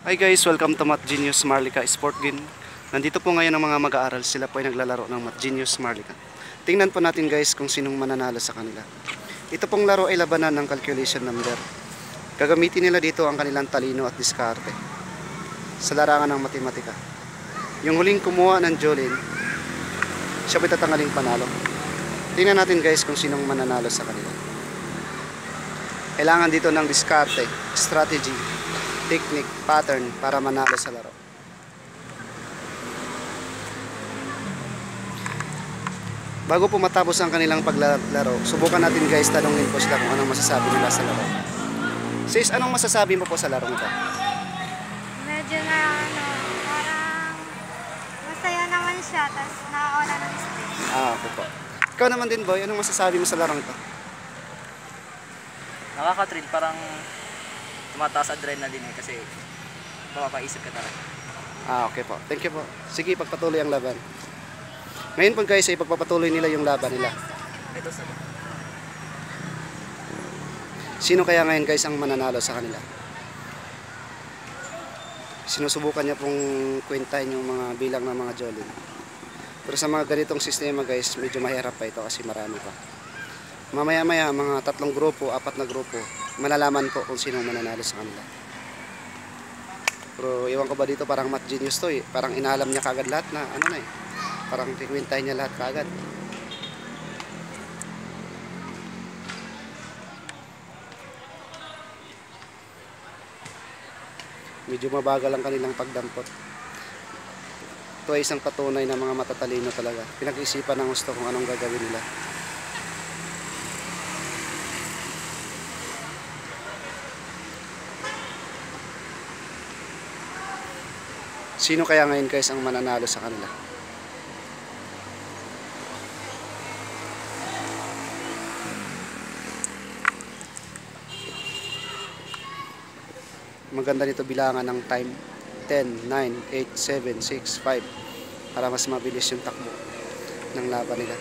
Hi guys, welcome to Math Genius Marlica Sport Game. Nandito po ngayon ang mga mag-aaral, sila po ay naglalaro ng Math Genius Marlica. Tingnan po natin guys kung sinong mananalo sa kanila. Ito pong laro ay labanan ng calculation number. Gagamitin nila dito ang kanilang talino at diskarte sa larangan ng matematika. Yung huling kumuha ng Jolin, siya po tatangaling panalo. Tingnan natin guys kung sinong mananalo sa kanila. Kailangan dito ng diskarte, strategy, technique, pattern para manalo sa laro. Bago po matapos ang kanilang paglalaro, subukan natin guys tanungin po sila kung anong masasabi nila sa laro. Sis, anong masasabi mo po sa laro ito? Medyo na parang masaya naman siya, tapos nakakawala ng stress. Okay po. Ikaw naman din boy, anong masasabi mo sa laro ito? Nakaka-thrill, parang tumataas adrenaline kasi mapapaisip ka talaga. Okay po. Thank you po. Sige, pagpatuloy ang laban. Ngayon po guys, ay pagpapatuloy nila yung laban nila. Ito sa Sino kaya ngayon guys ang mananalo sa kanila? Sinusubukan niya pong kwentahin yung mga bilang ng mga Jolin. Pero sa mga ganitong sistema guys, medyo mahirap pa ito kasi marami pa. Mamaya-maya, mga 3 grupo, 4 na grupo, malalaman po kung sino mananalo sa kanila. Pero iwan ko ba dito, parang Math Genius to eh. Parang inalam niya kagad lahat na ano na eh. Parang kikwentahin niya lahat kagad. Medyo mabagal ang kanilang pagdampot. Ito ay isang patunay na mga matatalino talaga. Pinag-isipan ng gusto kung anong gagawin nila. Sino kaya ngayon guys ang mananalo sa kanila? Maganda nito bilangan ng time 10, 9, 8, 7, 6, 5 para mas mabilis yung takbo ng laban nila.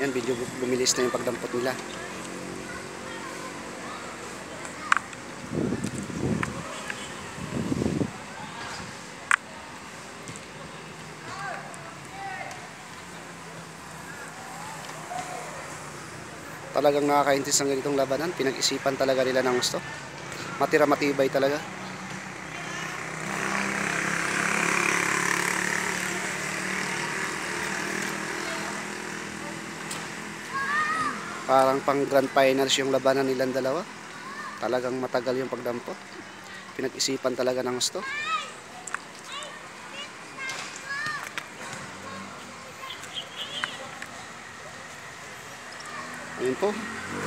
Yan, video bumilis na yung pagdampot nila. Talagang nakakaintis ang ganitong labanan. Pinag-isipan talaga nila ng gusto. Matibay talaga. Parang pang grand finals yung labanan nilang dalawa. Talagang matagal yung pagdampot. Pinag-isipan talaga ng gusto. Ayun po,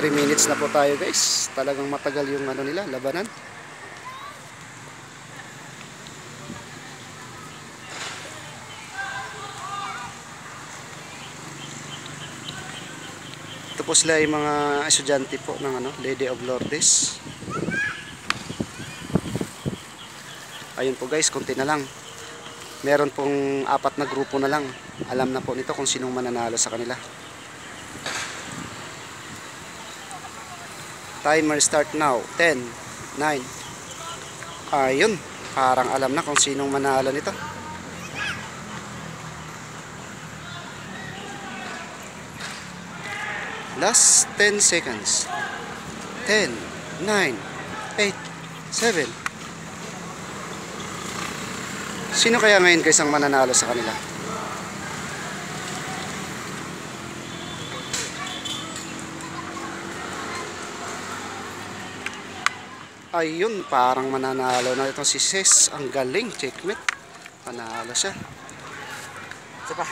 3 minutes na po tayo guys. Talagang matagal yung ano nila, labanan. Ito po sila yung mga estudyante po ng Lady of Lourdes. Ayun po guys, konti na lang. Meron pong 4 na grupo na lang. Alam na po nito kung sinong mananalo sa kanila. Timer start now. 10, 9. Ayun. Parang alam na kung sinong manalo nito. Last 10 seconds. 10, 9, 8, 7. Sino kaya ngayon guys ang mananalo sa kanila? Ayun, parang mananalo na itong si Ses. Ang galing, checkmate. Panalo siya. Isa pa.